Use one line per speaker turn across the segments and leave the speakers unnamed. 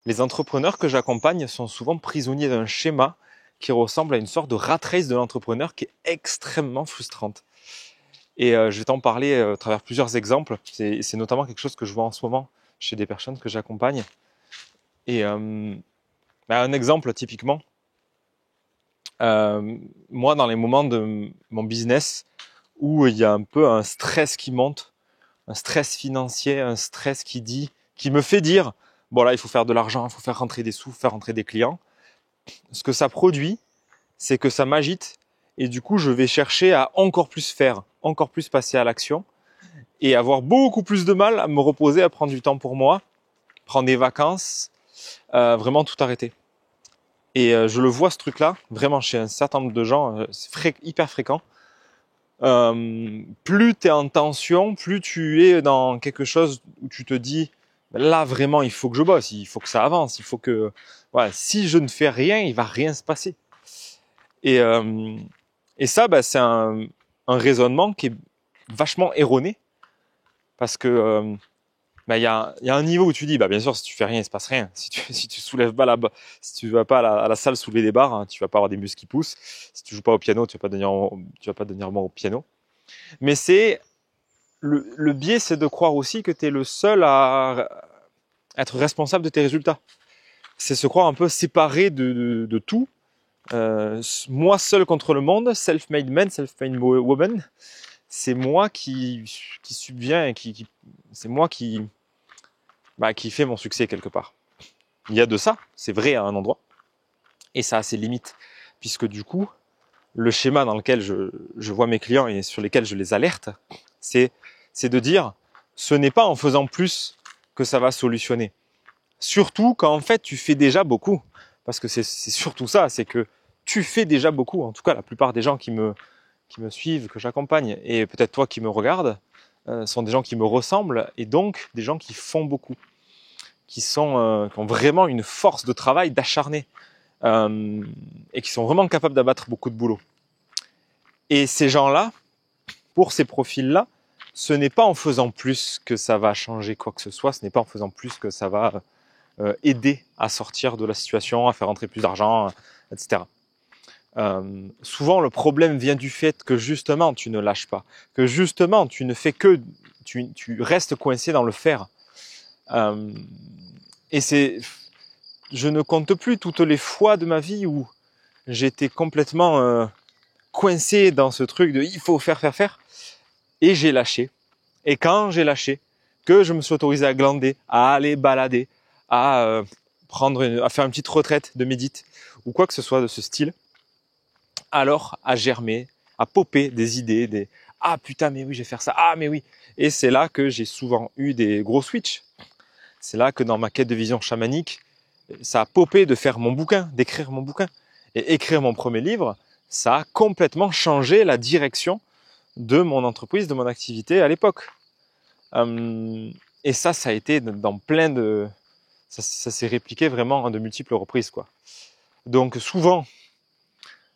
Les entrepreneurs que j'accompagne sont souvent prisonniers d'un schéma qui ressemble à une sorte de rat race de l'entrepreneur qui est extrêmement frustrante. Et je vais t'en parler à travers plusieurs exemples. C'est notamment quelque chose que je vois en ce moment chez des personnes que j'accompagne. Et un exemple typiquement, moi dans les moments de mon business où il y a un peu un stress qui monte, un stress financier, un stress qui me fait dire, bon là il faut faire de l'argent, il faut faire rentrer des sous, faire rentrer des clients. Ce que ça produit, c'est que ça m'agite et du coup je vais chercher à encore plus faire, encore plus passer à l'action et avoir beaucoup plus de mal à me reposer, à prendre du temps pour moi, prendre des vacances, vraiment tout arrêter. Et je le vois ce truc-là, vraiment chez un certain nombre de gens, c'est hyper fréquent. Plus tu es en tension, plus tu es dans quelque chose où tu te dis, là vraiment il faut que je bosse, il faut que ça avance, il faut que, voilà, si je ne fais rien, il va rien se passer. Et, euh, et ça, c'est un raisonnement qui est vachement erroné parce que il y a un niveau où tu dis, bien sûr, si tu fais rien, il se passe rien. Si tu soulèves pas si tu vas pas à la salle soulever des barres, hein, tu vas pas avoir des muscles qui poussent. Si tu joues pas au piano, tu vas pas devenir bon au piano. Mais le biais, c'est de croire aussi que tu es le seul à être responsable de tes résultats. C'est se croire un peu séparé de tout. Moi seul contre le monde, self-made man, self-made woman. C'est moi qui subvient et c'est moi qui fait mon succès quelque part. Il y a de ça, c'est vrai à un endroit, et ça a ses limites, puisque du coup, le schéma dans lequel je vois mes clients et sur lesquels je les alerte, c'est de dire, ce n'est pas en faisant plus que ça va solutionner. Surtout quand en fait tu fais déjà beaucoup, parce que c'est surtout ça, c'est que tu fais déjà beaucoup. En tout cas, la plupart des gens qui me suivent, que j'accompagne, et peut-être toi qui me regardes, sont des gens qui me ressemblent, et donc des gens qui font beaucoup, qui ont vraiment une force de travail, d'acharné, et qui sont vraiment capables d'abattre beaucoup de boulot. Et ces gens-là, pour ces profils-là, ce n'est pas en faisant plus que ça va changer quoi que ce soit, ce n'est pas en faisant plus que ça va aider à sortir de la situation, à faire rentrer plus d'argent, etc. Souvent, le problème vient du fait que justement, tu ne lâches pas, que justement, tu ne fais que, tu restes coincé dans le faire. Et je ne compte plus toutes les fois de ma vie où j'étais complètement coincé dans ce truc de il faut faire, faire, faire, et j'ai lâché. Et quand j'ai lâché, que je me suis autorisé à glander, à aller balader, à à faire une petite retraite de médite, ou quoi que ce soit de ce style, alors à germer, à popper des idées, ah putain mais oui je vais faire ça, ah mais oui. Et c'est là que j'ai souvent eu des gros switches. C'est là que dans ma quête de vision chamanique, ça a popé de faire mon bouquin, d'écrire mon bouquin. Et écrire mon premier livre, ça a complètement changé la direction de mon entreprise, de mon activité à l'époque. Et ça a été dans plein de... Ça s'est répliqué vraiment à de multiples reprises, quoi. Donc souvent,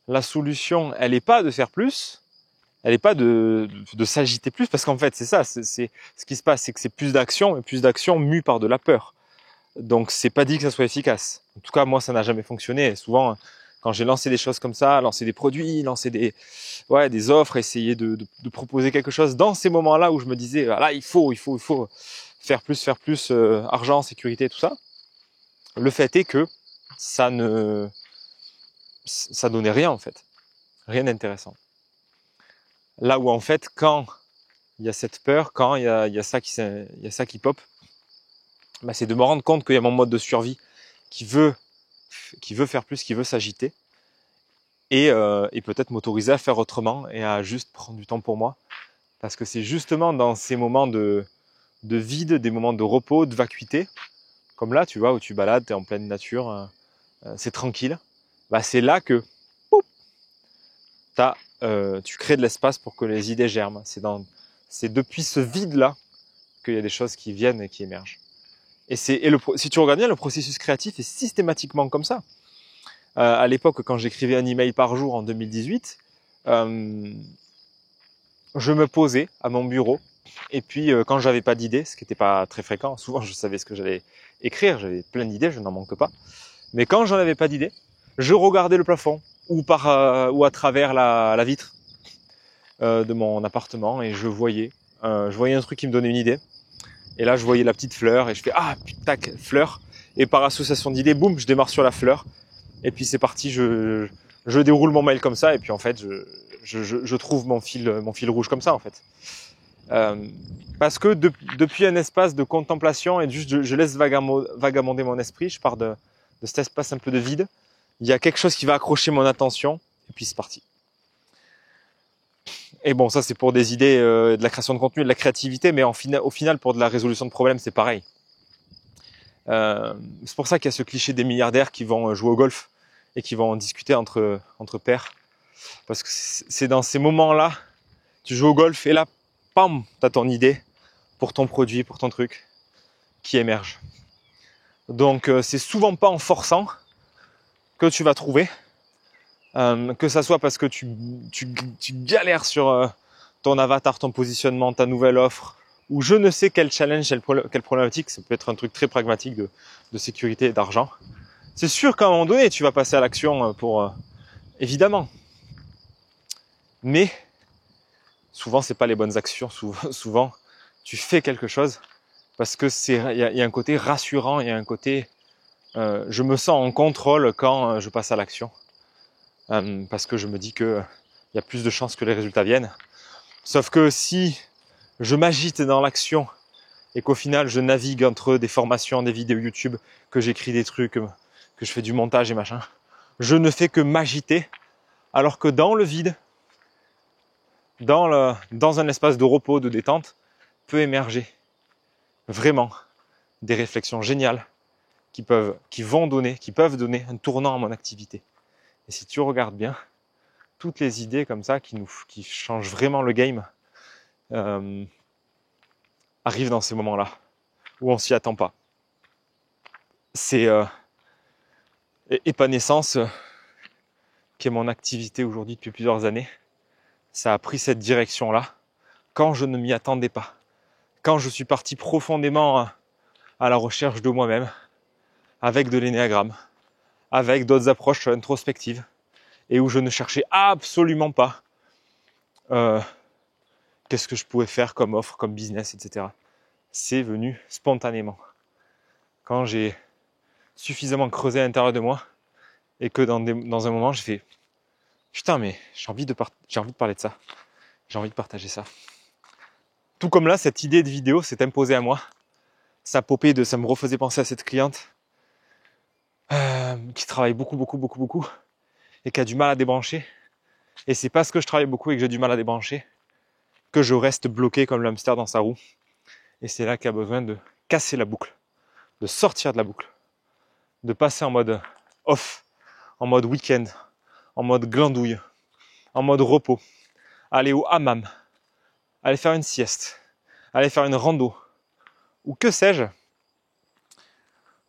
la solution, elle n'est pas de faire plus, elle n'est pas de s'agiter plus, parce qu'en fait, c'est ça, c'est ce qui se passe, c'est que c'est plus d'action, et plus d'action mue par de la peur. Donc c'est pas dit que ça soit efficace. En tout cas, moi, ça n'a jamais fonctionné. Et souvent, quand j'ai lancé des choses comme ça, lancé des produits, lancé des offres, essayer de proposer quelque chose dans ces moments-là où je me disais, là, il faut faire plus, argent, sécurité, tout ça. Le fait est que ça donnait rien en fait, rien d'intéressant. Là où en fait, quand il y a cette peur, quand il y a ça qui pop, c'est de me rendre compte qu'il y a mon mode de survie qui veut faire plus, qui veut s'agiter, et peut-être m'autoriser à faire autrement et à juste prendre du temps pour moi, parce que c'est justement dans ces moments de vide, des moments de repos, de vacuité, comme là, tu vois, où tu balades, tu es en pleine nature, c'est tranquille, c'est là que tu crées de l'espace pour que les idées germent. C'est depuis ce vide-là qu'il y a des choses qui viennent et qui émergent. Si tu regardes bien, le processus créatif est systématiquement comme ça. À l'époque, quand j'écrivais un email par jour en 2018, je me posais à mon bureau Et puis quand j'avais pas d'idées, ce qui n'était pas très fréquent, souvent je savais ce que j'allais écrire, j'avais plein d'idées, je n'en manque pas. Mais quand j'en avais pas d'idées, je regardais le plafond ou ou à travers la vitre de mon appartement et je voyais un truc qui me donnait une idée. Et là je voyais la petite fleur et je fais tac, fleur. Et par association d'idées, boum, je démarre sur la fleur. Et puis c'est parti, je déroule mon mail comme ça et puis en fait je trouve mon fil rouge comme ça en fait. Parce que depuis un espace de contemplation et juste je laisse vagabonder mon esprit, je pars de cet espace un peu de vide, il y a quelque chose qui va accrocher mon attention et puis c'est parti. Et bon, ça c'est pour des idées de la création de contenu, de la créativité, mais au final pour de la résolution de problèmes c'est pareil. C'est pour ça qu'il y a ce cliché des milliardaires qui vont jouer au golf et qui vont discuter entre pairs, parce que c'est dans ces moments-là, tu joues au golf et là, pam, t'as ton idée pour ton produit, pour ton truc qui émerge. Donc c'est souvent pas en forçant que tu vas trouver, que ça soit parce que tu galères sur ton avatar, ton positionnement, ta nouvelle offre, ou je ne sais quel challenge, quelle problématique, ça peut être un truc très pragmatique de sécurité et d'argent. C'est sûr qu'à un moment donné, tu vas passer à l'action pour évidemment. Mais souvent, c'est pas les bonnes actions. Souvent, tu fais quelque chose parce que il y a un côté rassurant, il y a un côté je me sens en contrôle quand je passe à l'action. Parce que je me dis que il y a plus de chances que les résultats viennent. Sauf que si je m'agite dans l'action et qu'au final je navigue entre des formations, des vidéos YouTube, que j'écris des trucs, que je fais du montage et machin, je ne fais que m'agiter, alors que dans le vide, dans un espace de repos, de détente, peut émerger vraiment des réflexions géniales qui peuvent donner un tournant à mon activité. Et si tu regardes bien, toutes les idées comme ça qui changent vraiment le game arrivent dans ces moments-là où on s'y attend pas. C'est Épanescence, qui est mon activité aujourd'hui depuis plusieurs années. Ça a pris cette direction-là quand je ne m'y attendais pas. Quand je suis parti profondément à la recherche de moi-même, avec de l'énéagramme, avec d'autres approches introspectives, et où je ne cherchais absolument pas qu'est-ce que je pouvais faire comme offre, comme business, etc. C'est venu spontanément. Quand j'ai suffisamment creusé à l'intérieur de moi, et que dans un moment, je fais putain, mais j'ai envie de parler de ça. J'ai envie de partager ça. Tout comme là, cette idée de vidéo s'est imposée à moi. Ça me refaisait penser à cette cliente qui travaille beaucoup et qui a du mal à débrancher. Et c'est parce que je travaille beaucoup et que j'ai du mal à débrancher que je reste bloqué comme le hamster dans sa roue. Et c'est là qu'il y a besoin de casser la boucle, de sortir de la boucle, de passer en mode off, en mode week-end, en mode glandouille, en mode repos, aller au hammam, aller faire une sieste, aller faire une rando, ou que sais-je,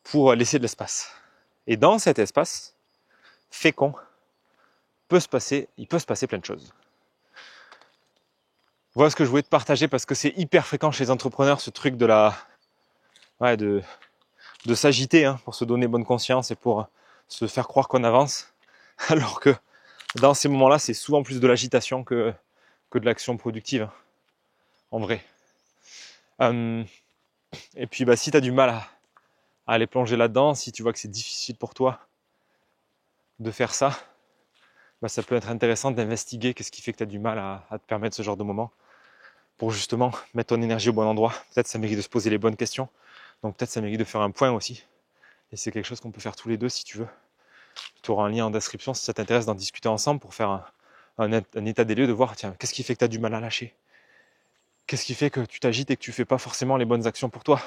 pour laisser de l'espace. Et dans cet espace fécond, il peut se passer plein de choses. Voilà ce que je voulais te partager parce que c'est hyper fréquent chez les entrepreneurs, ce truc de s'agiter pour se donner bonne conscience et pour se faire croire qu'on avance. Alors que dans ces moments-là, c'est souvent plus de l'agitation que de l'action productive, en vrai. Et puis si tu as du mal à aller plonger là-dedans, si tu vois que c'est difficile pour toi de faire ça, ça peut être intéressant d'investiguer qu'est-ce qui fait que tu as du mal à te permettre ce genre de moment pour justement mettre ton énergie au bon endroit. Peut-être ça mérite de se poser les bonnes questions, donc peut-être ça mérite de faire un point aussi. Et c'est quelque chose qu'on peut faire tous les deux si tu veux. Tu auras un lien en description si ça t'intéresse d'en discuter ensemble pour faire un état des lieux, de voir tiens, qu'est-ce qui fait que tu as du mal à lâcher, qu'est-ce qui fait que tu t'agites et que tu fais pas forcément les bonnes actions pour toi,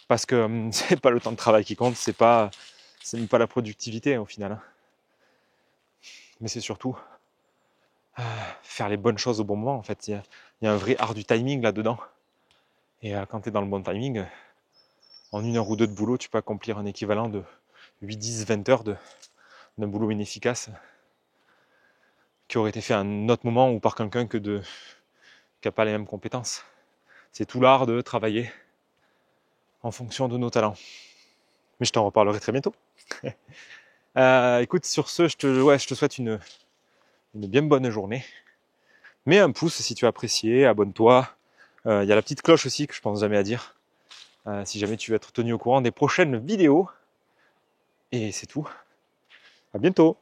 parce que c'est pas le temps de travail qui compte, c'est même pas la productivité au final, mais c'est surtout faire les bonnes choses au bon moment. En fait, il y a un vrai art du timing là-dedans, et quand tu es dans le bon timing, en 1 heure ou 2 de boulot, tu peux accomplir un équivalent de 8, 10, 20 heures d'un boulot inefficace qui aurait été fait à un autre moment ou par quelqu'un qui n'a pas les mêmes compétences. C'est tout l'art de travailler en fonction de nos talents. Mais je t'en reparlerai très bientôt. Écoute, sur ce, je te souhaite une bien bonne journée. Mets un pouce si tu as apprécié, abonne-toi. Il y a la petite cloche aussi que je pense jamais à dire. Si jamais tu veux être tenu au courant des prochaines vidéos. Et c'est tout. À bientôt.